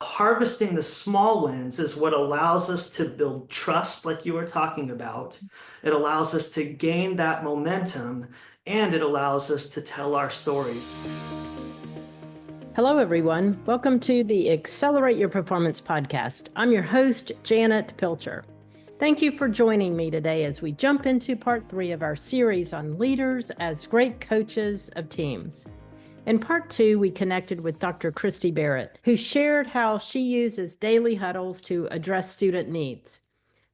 Harvesting the small wins is what allows us to build trust, like you were talking about. It allows us to gain that momentum, and it allows us to tell our stories. Hello, everyone. Welcome to the Accelerate Your Performance podcast. I'm your host, Janet Pilcher. Thank you for joining me today as we jump into part 3 of our series on leaders as great coaches of teams. In part 2, we connected with Dr. Christy Barrett, who shared how she uses daily huddles to address student needs.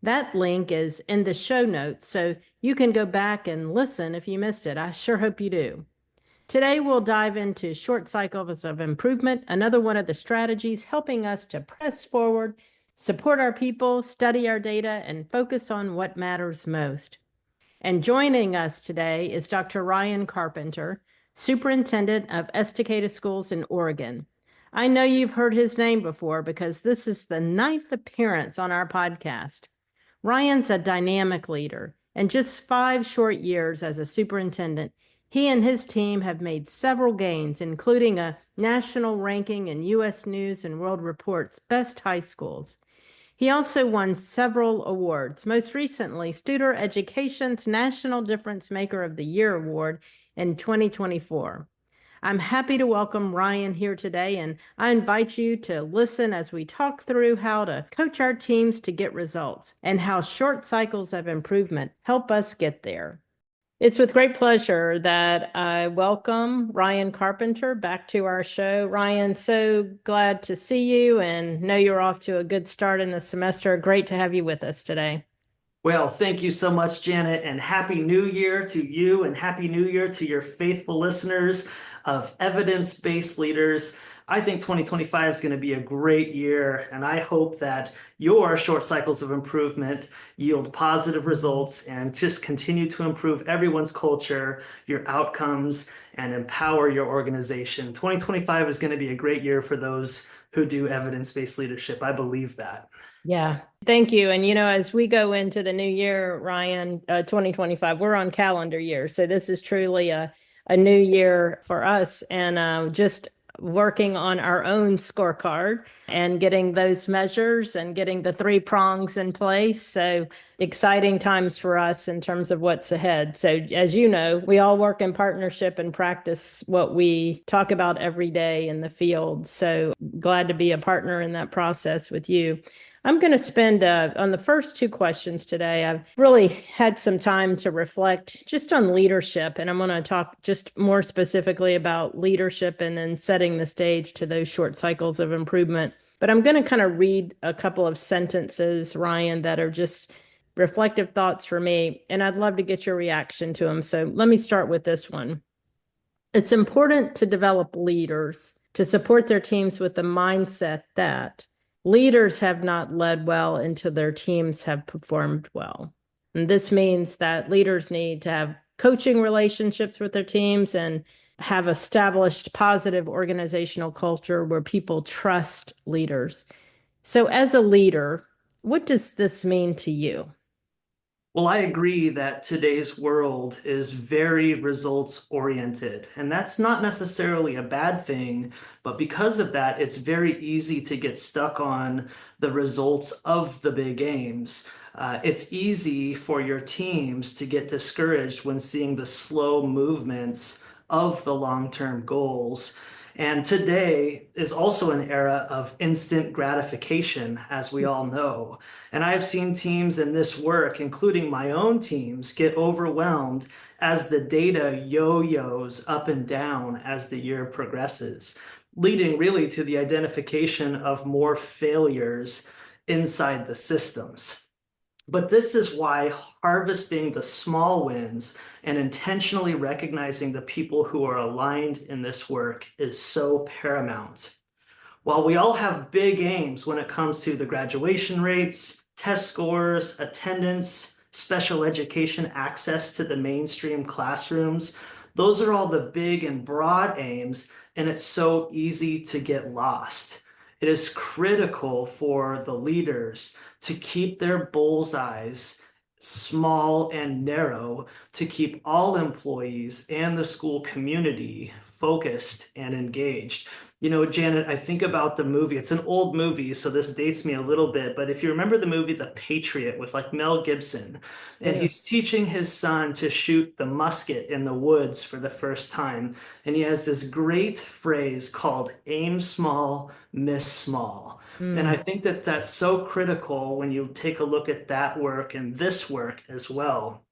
That link is in the show notes, so you can go back and listen if you missed it. I sure hope you do. Today, we'll dive into short cycles of improvement, another one of the strategies helping us to press forward, support our people, study our data, and focus on what matters most. And joining us today is Dr. Ryan Carpenter, Superintendent of Estacada Schools in Oregon. I know you've heard his name before because this is the 9th appearance on our podcast. Ryan's a dynamic leader. In just 5 short years as a superintendent, he and his team have made several gains, including a national ranking in U.S. News and World Report's Best High Schools. He also won several awards, most recently Studer Education's National Difference Maker of the Year Award in 2024. I'm happy to welcome Ryan here today, and I invite you to listen as we talk through how to coach our teams to get results and how short cycles of improvement help us get there. It's with great pleasure that I welcome Ryan Carpenter back to our show. Ryan, so glad to see you and know you're off to a good start in the semester. Great to have you with us today. Well, thank you so much, Janet, and Happy New Year to you, and Happy New Year to your faithful listeners of evidence-based leaders. I think 2025 is going to be a great year, and I hope that your short cycles of improvement yield positive results and just continue to improve everyone's culture, your outcomes, and empower your organization. 2025 is going to be a great year for those who do evidence-based leadership. I believe that. Yeah, thank you. And, as we go into the new year, Ryan, 2025, we're on calendar year. So this is truly a new year for us. And just working on our own scorecard and getting those measures and getting the 3 prongs in place. So exciting times for us in terms of what's ahead. So as you know, we all work in partnership and practice what we talk about every day in the field. So glad to be a partner in that process with you. I'm going to spend on the first 2 questions today. I've really had some time to reflect just on leadership, and I'm going to talk just more specifically about leadership and then setting the stage to those short cycles of improvement. But I'm going to kind of read a couple of sentences, Ryan, that are just reflective thoughts for me, and I'd love to get your reaction to them. So let me start with this one. It's important to develop leaders to support their teams with the mindset that leaders have not led well until their teams have performed well. And this means that leaders need to have coaching relationships with their teams and have established positive organizational culture where people trust leaders. So, as a leader, what does this mean to you? Well, I agree that today's world is very results oriented, and that's not necessarily a bad thing, but because of that, it's very easy to get stuck on the results of the big games. It's easy for your teams to get discouraged when seeing the slow movements of the long-term goals. And today is also an era of instant gratification, as we all know. And I've seen teams in this work, including my own teams, get overwhelmed as the data yo-yos up and down as the year progresses, leading really to the identification of more failures inside the systems. But this is why harvesting the small wins and intentionally recognizing the people who are aligned in this work is so paramount. While we all have big aims when it comes to the graduation rates, test scores, attendance, special education access to the mainstream classrooms, those are all the big and broad aims, and it's so easy to get lost. It is critical for the leaders to keep their bullseyes small and narrow to keep all employees and the school community focused and engaged. Janet, I think about the movie. It's an old movie, so this dates me a little bit. But if you remember the movie The Patriot with like Mel Gibson, and Yeah. he's teaching his son to shoot the musket in the woods for the first time. And he has this great phrase called aim small, miss small. And I Mm. think that that's so critical when you take a look at that work and this work as well.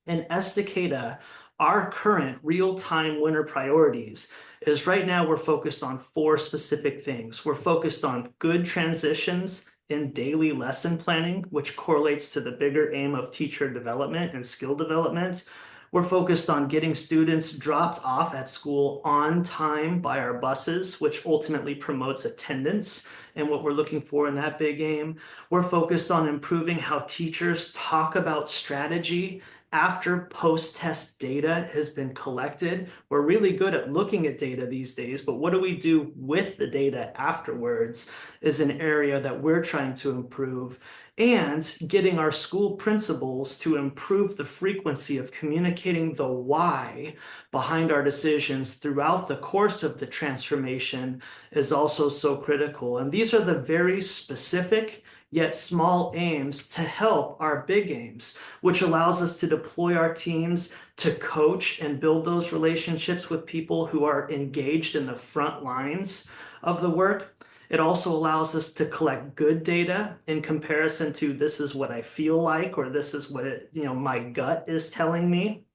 And Estacada, our current real-time winter priorities is right now we're focused on four specific things. We're focused on good transitions in daily lesson planning, which correlates to the bigger aim of teacher development and skill development. We're focused on getting students dropped off at school on time by our buses, which ultimately promotes attendance and what we're looking for in that big aim. We're focused on improving how teachers talk about strategy after post-test data has been collected. We're really good at looking at data these days, but what do we do with the data afterwards is an area that we're trying to improve. And getting our school principals to improve the frequency of communicating the why behind our decisions throughout the course of the transformation is also so critical. And these are the very specific yet small aims to help our big aims, which allows us to deploy our teams to coach and build those relationships with people who are engaged in the front lines of the work. It also allows us to collect good data in comparison to this is what I feel like, or this is what my gut is telling me.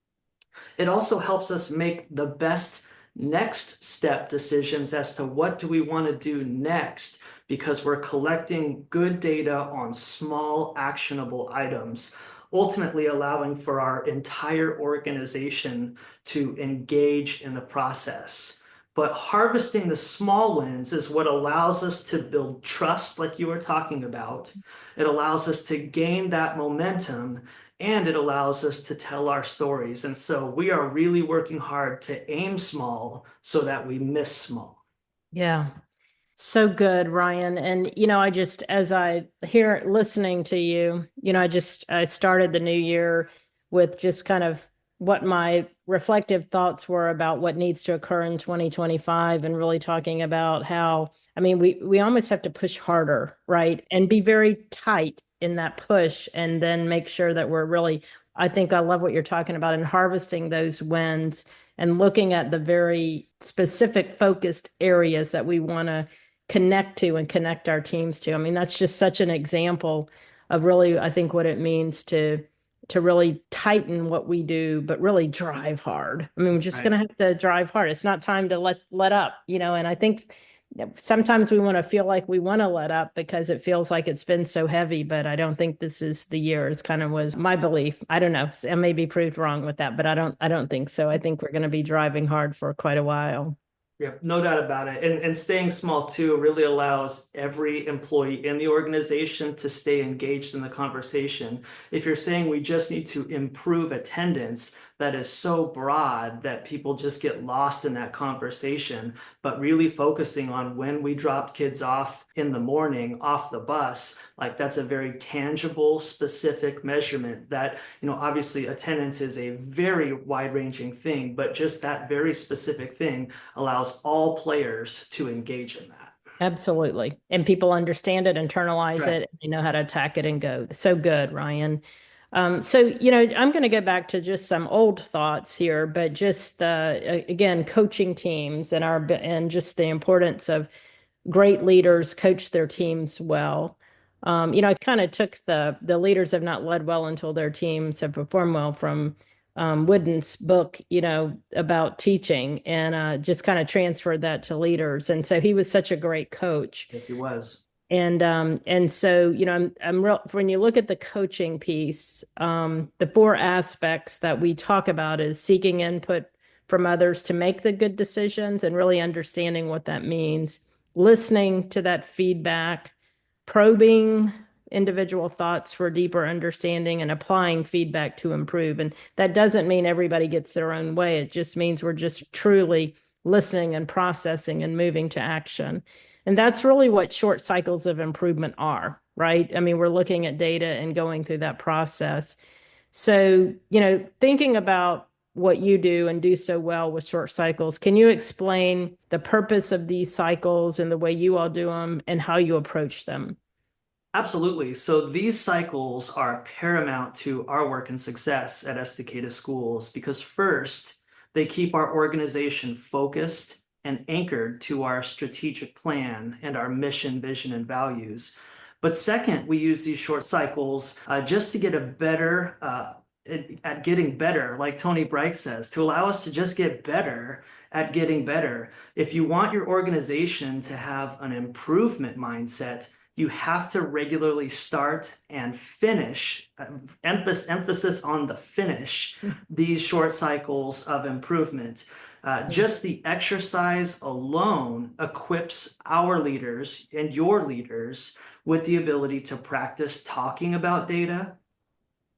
It also helps us make the best next step decisions as to what do we want to do next because we're collecting good data on small actionable items, ultimately allowing for our entire organization to engage in the process. But harvesting the small wins is what allows us to build trust, like you were talking about. It allows us to gain that momentum and it allows us to tell our stories. And so we are really working hard to aim small so that we miss small. Yeah. So good, Ryan. And, I just, as I hear listening to you, I started the new year with just kind of what my reflective thoughts were about what needs to occur in 2025 and really talking about how, I mean, we almost have to push harder, right? And be very tight in that push and then make sure that we're really, I think I love what you're talking about and harvesting those wins and looking at the very specific focused areas that we want to connect to and connect our teams to. I mean, that's just such an example of really, I think, what it means to really tighten what we do, but really drive hard. I mean, we're That's just right. going to have to drive hard. It's not time to let up, and I think sometimes we want to feel like we want to let up because it feels like it's been so heavy, but I don't think this is the year. It's kind of was my belief. I don't know. I may be proved wrong with that, but I don't think so. I think we're going to be driving hard for quite a while. Yeah, no doubt about it. And staying small too really allows every employee in the organization to stay engaged in the conversation. If you're saying we just need to improve attendance, that is so broad that people just get lost in that conversation. But really focusing on when we dropped kids off in the morning off the bus, like that's a very tangible, specific measurement that, obviously attendance is a very wide-ranging thing, but just that very specific thing allows all players to engage in that. Absolutely. And people understand it, internalize Right. it, they know how to attack it and go. So good, Ryan. So, I'm going to go back to just some old thoughts here, but just again, coaching teams and just the importance of great leaders coach their teams well. I kind of took the leaders have not led well until their teams have performed well from Wooden's book, about teaching, and just kind of transferred that to leaders. And so he was such a great coach. Yes, he was. And so, I'm real when you look at the coaching piece, the four aspects that we talk about is seeking input from others to make the good decisions and really understanding what that means, listening to that feedback, probing individual thoughts for deeper understanding, and applying feedback to improve. And that doesn't mean everybody gets their own way. It just means we're just truly listening and processing and moving to action. And that's really what short cycles of improvement are, right? I mean, we're looking at data and going through that process. So, thinking about what you do and do so well with short cycles. Can you explain the purpose of these cycles and the way you all do them and how you approach them? Absolutely. So these cycles are paramount to our work and success at Estacada Schools because first, they keep our organization focused and anchored to our strategic plan and our mission, vision, and values. But second, we use these short cycles just to get a better at getting better, like Tony Bright says, to allow us to just get better at getting better. If you want your organization to have an improvement mindset, you have to regularly start and finish, emphasis on the finish, these short cycles of improvement. Just the exercise alone equips our leaders and your leaders with the ability to practice talking about data,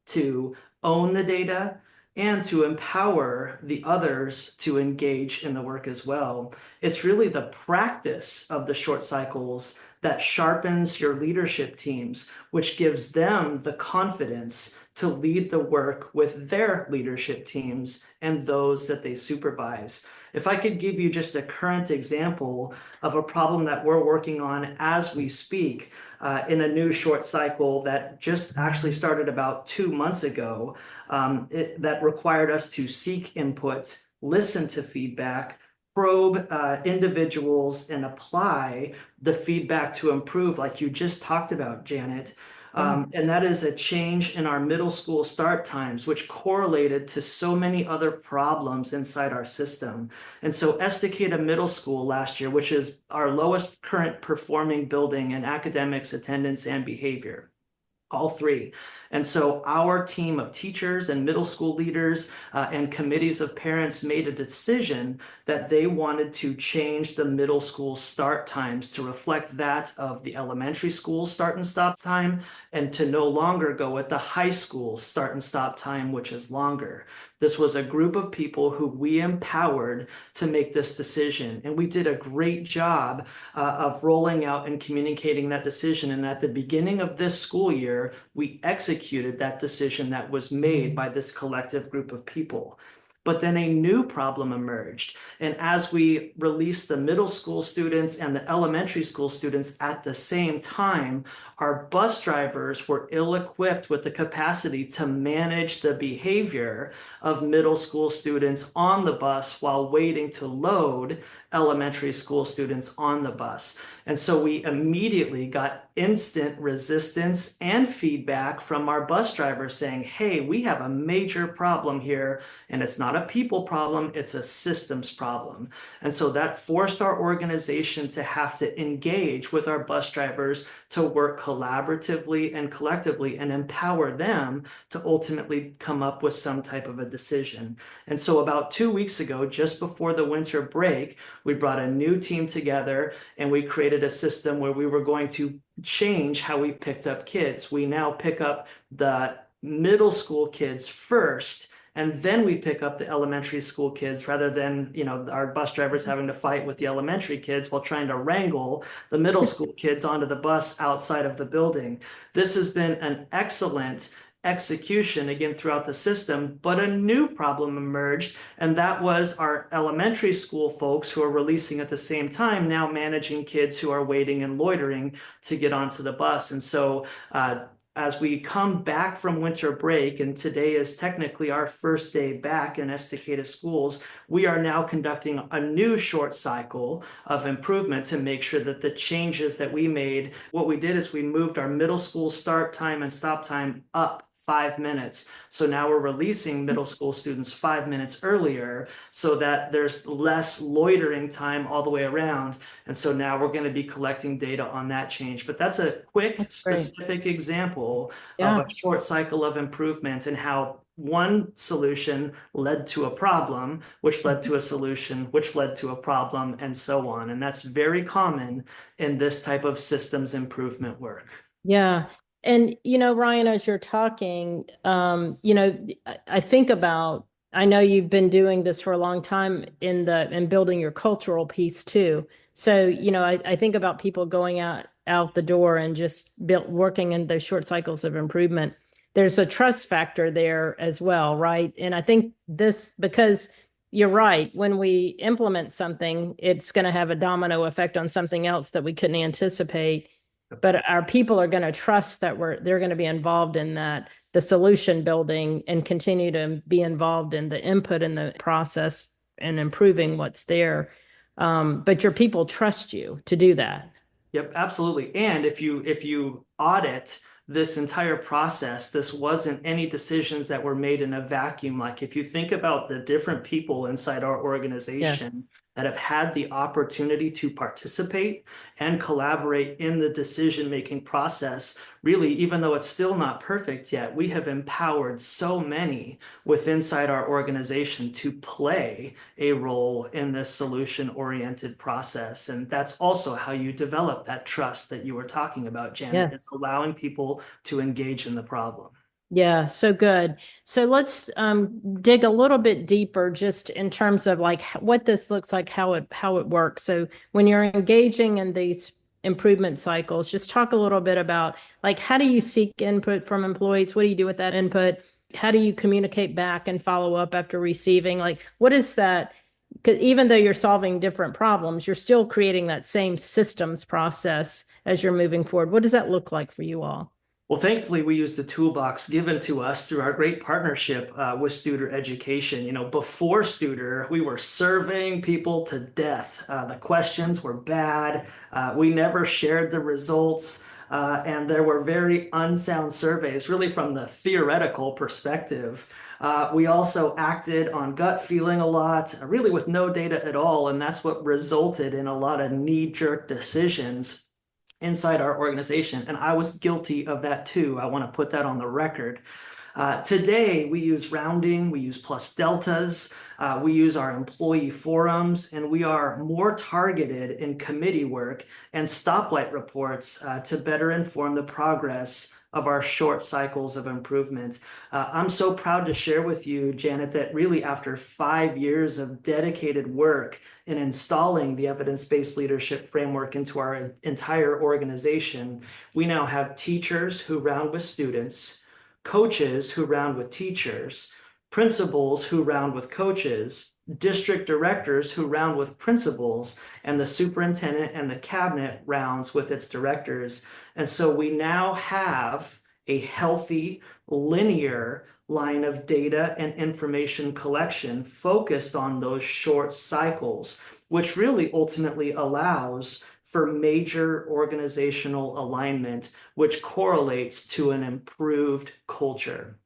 to own the data, and to empower the others to engage in the work as well. It's really the practice of the short cycles that sharpens your leadership teams, which gives them the confidence to lead the work with their leadership teams and those that they supervise. If I could give you just a current example of a problem that we're working on as we speak, in a new short cycle that just actually started about 2 months ago, that required us to seek input, listen to feedback, probe individuals, and apply the feedback to improve, like you just talked about, Janet. And that is a change in our middle school start times, which correlated to so many other problems inside our system. And so Estacada Middle School last year, which is our lowest current performing building in academics, attendance, and behavior, all three. And so our team of teachers and middle school leaders and committees of parents made a decision that they wanted to change the middle school start times to reflect that of the elementary school start and stop time, and to no longer go with the high school start and stop time, which is longer. This was a group of people who we empowered to make this decision. And we did a great job of rolling out and communicating that decision. And at the beginning of this school year, we executed that decision that was made by this collective group of people. But then a new problem emerged. And as we released the middle school students and the elementary school students at the same time, our bus drivers were ill-equipped with the capacity to manage the behavior of middle school students on the bus while waiting to load elementary school students on the bus. And so we immediately got instant resistance and feedback from our bus drivers saying, hey, we have a major problem here, and it's not a people problem, it's a systems problem. And so that forced our organization to have to engage with our bus drivers to work collaboratively and collectively and empower them to ultimately come up with some type of a decision. And so about 2 weeks ago, just before the winter break, we brought a new team together and we created a system where we were going to change how we picked up kids. We now pick up the middle school kids first, and then we pick up the elementary school kids rather than, our bus drivers having to fight with the elementary kids while trying to wrangle the middle school kids onto the bus outside of the building. This has been an excellent execution again throughout the system, but a new problem emerged, and that was our elementary school folks who are releasing at the same time now managing kids who are waiting and loitering to get onto the bus. And so as we come back from winter break, and today is technically our first day back in Estacada schools, we are now conducting a new short cycle of improvement to make sure that the changes that we made, what we did is we moved our middle school start time and stop time up 5 minutes. So now we're releasing middle school students 5 minutes earlier so that there's less loitering time all the way around. And so now we're going to be collecting data on that change. But that's a quick, That's great. specific example of Yeah. a short cycle of improvement and how one solution led to a problem, which led to a solution, which led to a problem, and so on. And that's very common in this type of systems improvement work. Yeah. And, Ryan, as you're talking, I think about, I know you've been doing this for a long time in building your cultural piece too. So, I think about people going out the door and just working in those short cycles of improvement. there's a trust factor there as well, right? And I think this, because you're right, when we implement something, it's going to have a domino effect on something else that we couldn't anticipate. But our people are going to trust that they're going to be involved in that, the solution building, and continue to be involved in the input in the process and improving what's there. But your people trust you to do that. Yep, absolutely. And if you audit this entire process, this wasn't any decisions that were made in a vacuum. Like if you think about the different people inside our Yes. organization that have had the opportunity to participate and collaborate in the decision-making process, really, even though it's still not perfect yet, we have empowered so many with inside our organization to play a role in this solution-oriented process. And that's also how you develop that trust that you were talking about, Janet, is Yes. allowing people to engage in the problem. Yeah, so good. So let's dig a little bit deeper just in terms of like what this looks like, how it works. So when you're engaging in these improvement cycles, just talk a little bit about like how do you seek input from employees? What do you do with that input? How do you communicate back and follow up after receiving? Like what is that? Because even though you're solving different problems, you're still creating that same systems process as you're moving forward. What does that look like for you all? Well, thankfully, we use the toolbox given to us through our great partnership with Studer Education. You know, before Studer, we were serving people to death. The questions were bad. We never shared the results. And there were very unsound surveys, really from the theoretical perspective. We also acted on gut feeling a lot, really with no data at all. And that's what resulted in a lot of knee-jerk decisions inside our organization. And I was guilty of that too. I want to put that on the record. Today, we use rounding, we use plus deltas, we use our employee forums, and we are more targeted in committee work and stoplight reports to better inform the progress of our short cycles of improvement. I'm so proud to share with you, Janet, that really after 5 years of dedicated work in installing the evidence-based leadership framework into our entire organization, we now have teachers who round with students, coaches who round with teachers, principals who round with coaches, district directors who round with principals, and the superintendent and the cabinet rounds with its directors. And so we now have a healthy, linear line of data and information collection focused on those short cycles, which really ultimately allows for major organizational alignment, which correlates to an improved culture.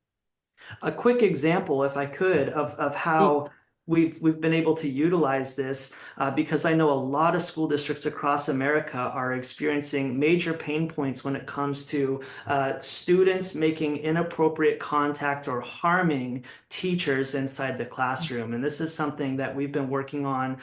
A quick example, if I could, of how we've been able to utilize this, because I know a lot of school districts across America are experiencing major pain points when it comes to students making inappropriate contact or harming teachers inside the classroom. And this is something that we've been working on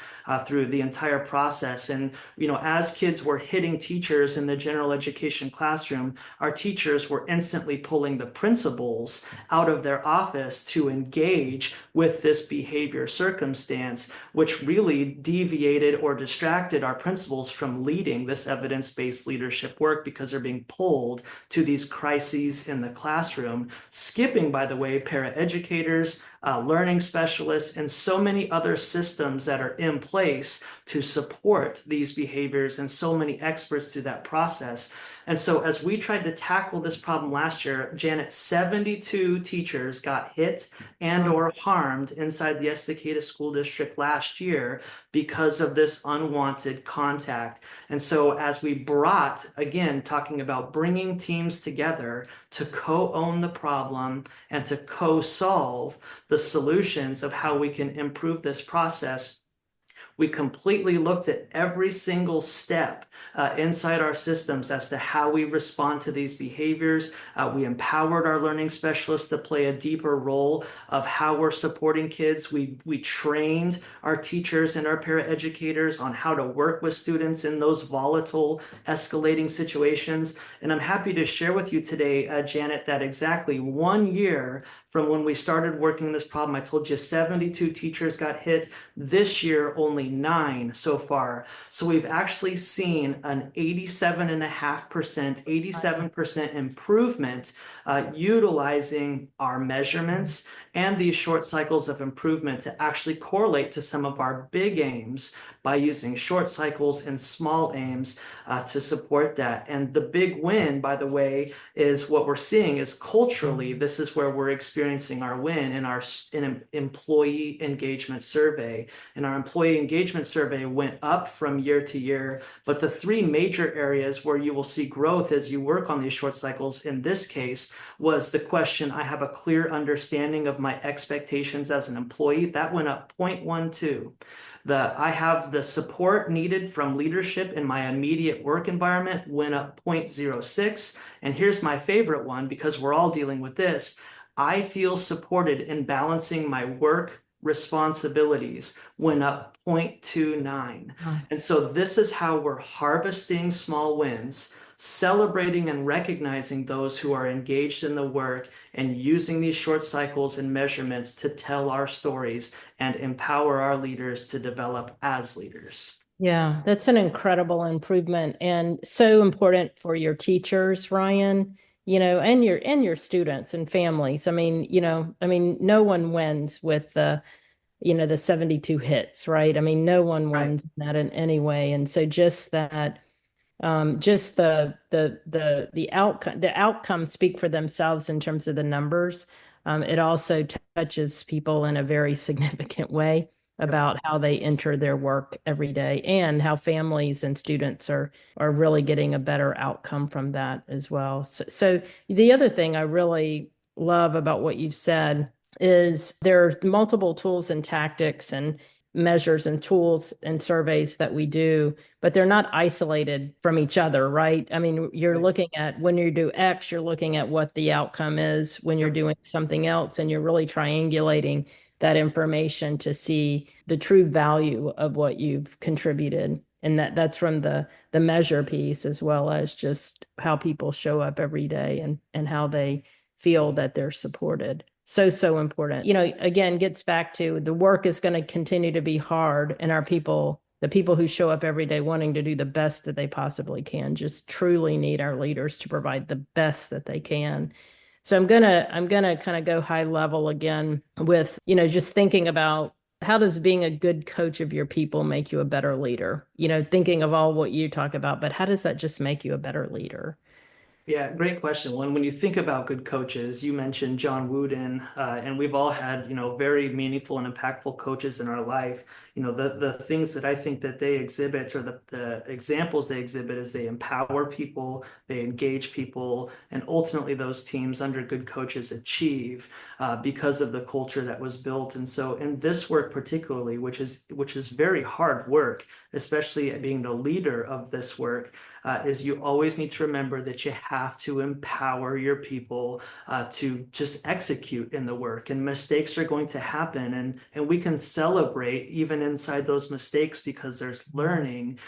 through the entire process. And, you know, as kids were hitting teachers in the general education classroom, our teachers were instantly pulling the principals out of their office to engage with this behavior circumstance, which really deviated or distracted our principals from leading this evidence-based leadership work because they're being pulled to these crises in the classroom, skipping, by the way, paraeducators, learning specialists, and so many other systems that are in place to support these behaviors and so many experts through that process. And so as we tried to tackle this problem last year, Janet, 72 teachers got hit and or harmed inside the Estacada School District last year because of this unwanted contact. And so as we brought, again, talking about bringing teams together to co-own the problem and to co-solve the solutions of how we can improve this process, we completely looked at every single step inside our systems as to how we respond to these behaviors. We empowered our learning specialists to play a deeper role of how we're supporting kids. We trained our teachers and our paraeducators on how to work with students in those volatile, escalating situations. And I'm happy to share with you today, Janet, that exactly 1 year from when we started working this problem, I told you 72 teachers got hit. This year, only only 9 so far. So we've actually seen an 87.5%, 87% improvement utilizing our measurements and these short cycles of improvement to actually correlate to some of our big aims by using short cycles and small aims to support that. And the big win, by the way, is what we're seeing is culturally, this is where we're experiencing our win in our employee engagement survey. And our employee engagement survey went up from year to year. But the 3 major areas where you will see growth as you work on these short cycles in this case was the question, I have a clear understanding of my expectations as an employee. That went up 0.12. I have the support needed from leadership in my immediate work environment went up 0.06. And here's my favorite one because we're all dealing with this. I feel supported in balancing my work responsibilities went up 0.29. And so this is how we're harvesting small wins, celebrating and recognizing those who are engaged in the work and using these short cycles and measurements to tell our stories and empower our leaders to develop as leaders. Yeah, that's an incredible improvement and so important for your teachers, Ryan, and your students and families. No one wins with the 72 hits, right? I mean, no one Right. wins that in any way. And so just the outcomes speak for themselves in terms of the numbers. It also touches people in a very significant way Yep. about how they enter their work every day and how families and students are really getting a better outcome from that as well. So the other thing I really love about what you've said is there are multiple tools and tactics and measures and tools and surveys that we do, but they're not isolated from each other, right? I mean, you're Right. looking at when you do X, you're looking at what the outcome is when you're Yep. doing something else, and you're really triangulating that information to see the true value of what you've contributed. And that's from the measure piece as well as just how people show up every day and how they feel that they're supported. So important. Again, gets back to the work is going to continue to be hard, and the people who show up every day wanting to do the best that they possibly can, just truly need our leaders to provide the best that they can. So I'm gonna kind of go high level again with, just thinking about how does being a good coach of your people make you a better leader? Thinking of all what you talk about, but how does that just make you a better leader? Yeah, great question. When you think about good coaches, you mentioned John Wooden, and we've all had, very meaningful and impactful coaches in our life. The things that I think that they exhibit or the examples they exhibit is they empower people, they engage people, and ultimately those teams under good coaches achieve because of the culture that was built. And so in this work particularly, which is very hard work, especially being the leader of this work, is you always need to remember that you have to empower your people to just execute in the work. And mistakes are going to happen, and we can celebrate even inside those mistakes because there's learning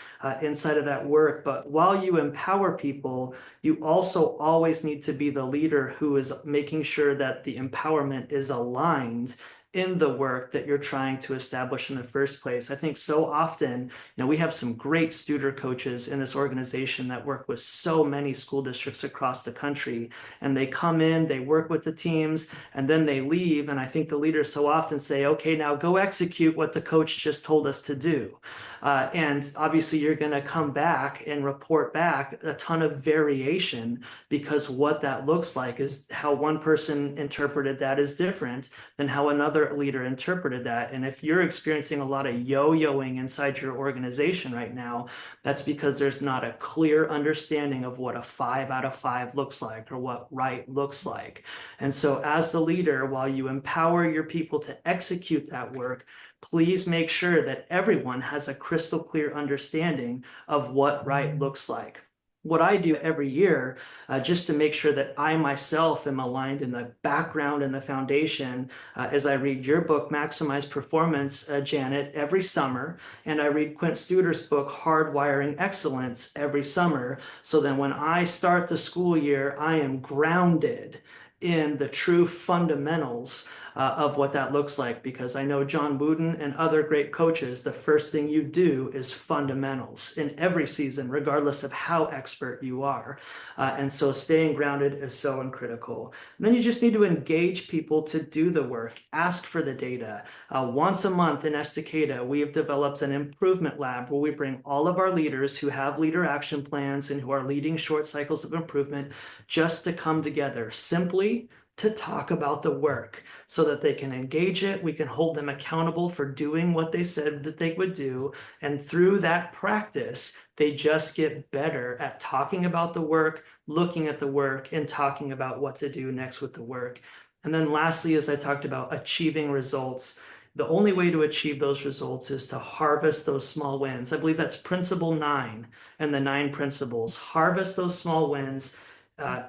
inside of that work. But while you empower people, you also always need to be the leader who is making sure that the empowerment is aligned in the work that you're trying to establish in the first place. I think so often, we have some great Studer coaches in this organization that work with so many school districts across the country. And they come in, they work with the teams, and then they leave. And I think the leaders so often say, okay, now go execute what the coach just told us to do. And obviously, you're going to come back and report back a ton of variation because what that looks like is how one person interpreted that is different than how another leader interpreted that. And if you're experiencing a lot of yo-yoing inside your organization right now, that's because there's not a clear understanding of what a 5 out of 5 looks like or what right looks like. And so as the leader, while you empower your people to execute that work, please make sure that everyone has a crystal clear understanding of what right looks like. What I do every year, just to make sure that I myself am aligned in the background and the foundation, as I read your book, Maximize Performance, Janet, every summer, and I read Quint Studer's book, Hardwiring Excellence, every summer. So then when I start the school year, I am grounded in the true fundamentals of what that looks like, because I know John Wooden and other great coaches, the first thing you do is fundamentals in every season, regardless of how expert you are. And so staying grounded is so critical. And then you just need to engage people to do the work, ask for the data. Once a month in Estacada, we have developed an improvement lab where we bring all of our leaders who have leader action plans and who are leading short cycles of improvement just to come together simply to talk about the work so that they can engage it. We can hold them accountable for doing what they said that they would do. And through that practice, they just get better at talking about the work, looking at the work, and talking about what to do next with the work. And then lastly, as I talked about, achieving results. The only way to achieve those results is to harvest those small wins. I believe that's principle 9 and the 9 principles. Harvest those small wins.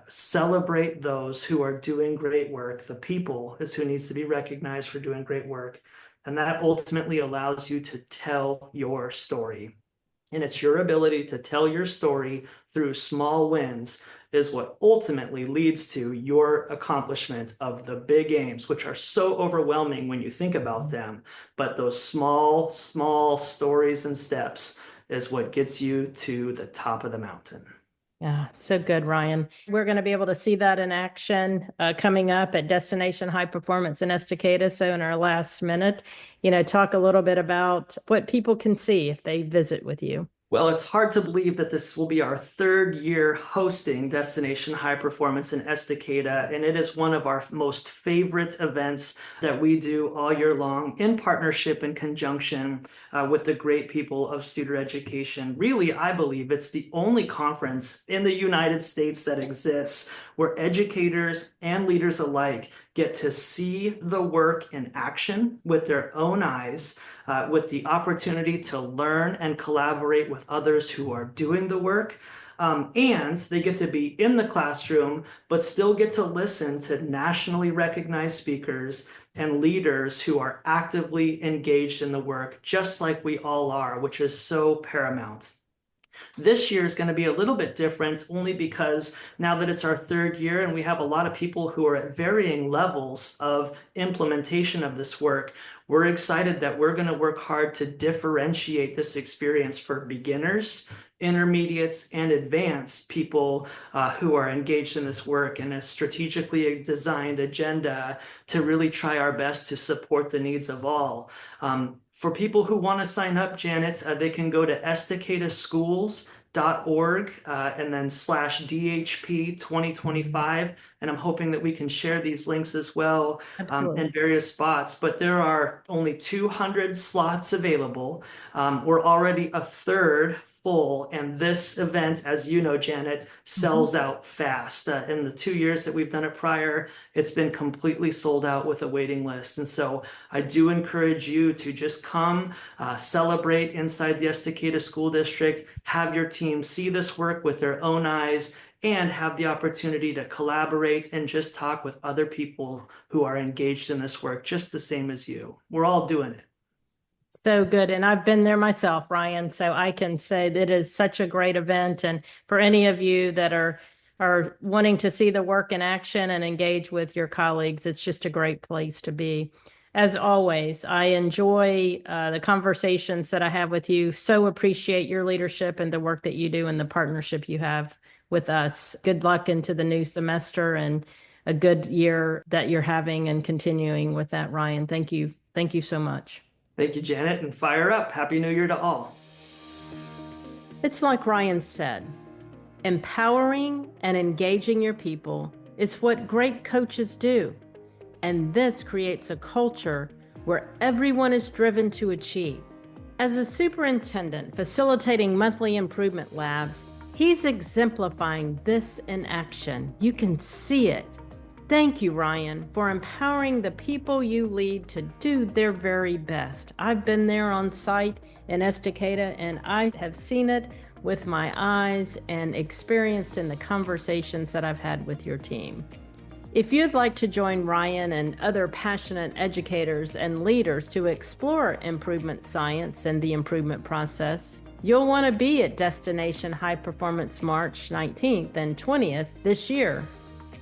Celebrate those who are doing great work. The people is who needs to be recognized for doing great work. And that ultimately allows you to tell your story. And it's your ability to tell your story through small wins is what ultimately leads to your accomplishment of the big aims, which are so overwhelming when you think about them. But those small stories and steps is what gets you to the top of the mountain. Yeah, so good, Ryan. We're going to be able to see that in action coming up at Destination High Performance in Estacada. So in our last minute, talk a little bit about what people can see if they visit with you. Well, it's hard to believe that this will be our 3rd year hosting Destination High Performance in Estacada, and it is one of our most favorite events that we do all year long in partnership and conjunction with the great people of Studer Education. Really, I believe it's the only conference in the United States that exists where educators and leaders alike get to see the work in action with their own eyes, with the opportunity to learn and collaborate with others who are doing the work. And they get to be in the classroom, but still get to listen to nationally recognized speakers and leaders who are actively engaged in the work, just like we all are, which is so paramount. This year is going to be a little bit different only because now that it's our 3rd year and we have a lot of people who are at varying levels of implementation of this work, we're excited that we're going to work hard to differentiate this experience for beginners, intermediates, and advanced people who are engaged in this work in a strategically designed agenda to really try our best to support the needs of all. For people who want to sign up, Janet, they can go to estacadaschools.org and then /DHP 2025. And I'm hoping that we can share these links as well in various spots. But there are only 200 slots available. We're already a 1/3 full, and this event, as you know, Janet, sells out fast. In the 2 years that we've done it prior, it's been completely sold out with a waiting list. And so I do encourage you to just come celebrate inside the Estacada School District, have your team see this work with their own eyes, and have the opportunity to collaborate and just talk with other people who are engaged in this work just the same as you. We're all doing it. So good. And I've been there myself, Ryan. So I can say that it is such a great event. And for any of you that are wanting to see the work in action and engage with your colleagues, it's just a great place to be. As always, I enjoy the conversations that I have with you. So appreciate your leadership and the work that you do and the partnership you have with us. Good luck into the new semester and a good year that you're having and continuing with that, Ryan. Thank you. Thank you so much. Thank you, Janet, and fire up. Happy New Year to all. It's like Ryan said, empowering and engaging your people is what great coaches do. And this creates a culture where everyone is driven to achieve. As a superintendent facilitating monthly improvement labs, he's exemplifying this in action. You can see it. Thank you, Ryan, for empowering the people you lead to do their very best. I've been there on site in Estacada, and I have seen it with my eyes and experienced in the conversations that I've had with your team. If you'd like to join Ryan and other passionate educators and leaders to explore improvement science and the improvement process, you'll want to be at Destination High Performance March 19th and 20th this year.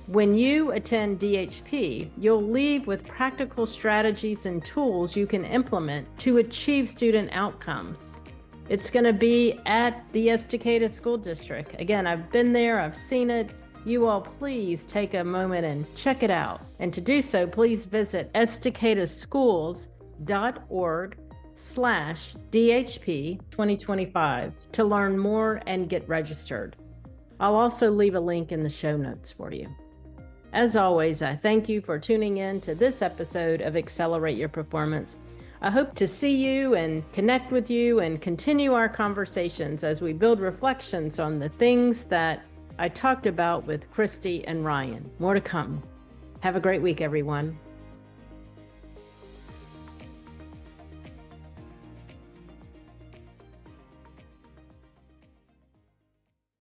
When you attend DHP, you'll leave with practical strategies and tools you can implement to achieve student outcomes. It's going to be at the Estacada School District. Again, I've been there, I've seen it. You all please take a moment and check it out. And to do so, please visit estacadaschools.org/DHP 2025 to learn more and get registered. I'll also leave a link in the show notes for you. As always, I thank you for tuning in to this episode of Accelerate Your Performance. I hope to see you and connect with you and continue our conversations as we build reflections on the things that I talked about with Christy and Ryan. More to come. Have a great week, everyone.